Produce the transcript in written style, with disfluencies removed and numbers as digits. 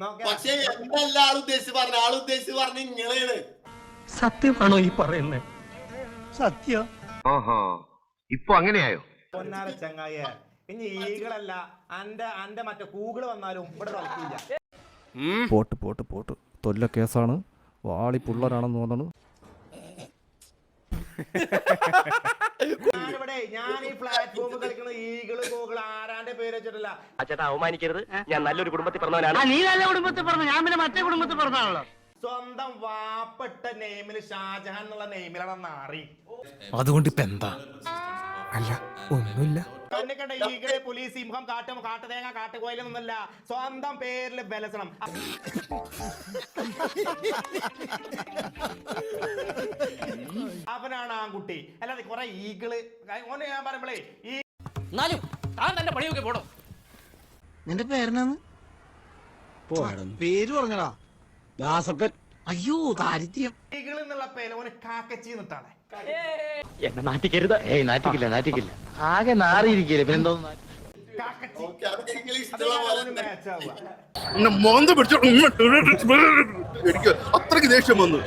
പക്ഷെ എന്നല്ല ആളുദ്ദേശിച്ച് പറഞ്ഞ ആളുദ്ദേശിച്ച് പറഞ്ഞ ഇങ്ങളെയാണ്. സത്യമാണോ ഈ പറയുന്നത്? സത്യം. ഓഹോ, ഇപ്പൊ അങ്ങനെയായോ? പൊന്നാര ചങ്ങായ, ഇനി ഈകളല്ല അന്റെ മറ്റേ കൂകള് വന്നാലും ഇവിടെ കളിക്കില്ല. പോട്ട് പോട്ട് പോട്ട് തൊല്ല കേസാണ്. വാളി പുള്ളരാണെന്ന് തോന്നുന്നു. ഞാൻ ഈ പ്ലാറ്റ്ഫോമിൽ കളിക്കുന്ന ഈകള് ഗോകള് ആരാന്റെ പേര് വെച്ചിട്ടില്ല. ചേട്ടാ അവമാനിക്കരുത്, ഞാൻ നല്ലൊരു കുടുംബത്തിൽ പറഞ്ഞവനാണ്. നീ നല്ല കുടുംബത്തിൽ പറഞ്ഞു, ഞാൻ പിന്നെ മറ്റേ കുടുംബത്തിൽ പറഞ്ഞാണല്ലോ. സ്വന്തം വാപ്പെട്ട നെയിമില് ഷാജഹാൻ എന്നുള്ള നെയിമിലാണ് നാറി. അതുകൊണ്ട് ഇപ്പൊ എന്താ? അല്ല ഒന്നുമില്ല. തന്നെ കണ്ട ഈകളെ പുലി സിംഹം കാട്ടുതേങ്ങ കാട്ടുകോയിലൊന്നുമല്ല, സ്വന്തം പേരില് ബലസണം. അവനാണ് ആൺകുട്ടി, അല്ലാതെ കുറെ ഈകള്. ഓനെ ഞാൻ പറയുമ്പോഴേ ഈ എന്നാലും താൻ തന്റെ പണിയൊക്കെ പോടോ. നിന്റെ പേരെന്നാന്ന്? പേര് പറഞ്ഞടാ. ദാസപ്പൻ. അയ്യോ ദാരിദ്ര്യം. ഈകൾ എന്നുള്ള പേര് ഓന് കാക്കച്ചി എന്നിട്ടാണ്. എന്നെ നാറ്റിക്കരുത്. നാറ്റിക്കില്ല. ആകെ നാറിയിരിക്കില്ല. പിന്നെന്തോ കാക്കച്ചി. ഓക്കെ, അത് നിങ്ങൾ ഇഷ്ടമുള്ള പോലെ അതാണ് match ആവുക. മോന്ത പിടിച്ചു എനിക്ക് അത്രയ്ക്ക് ദേഷ്യം വന്നു.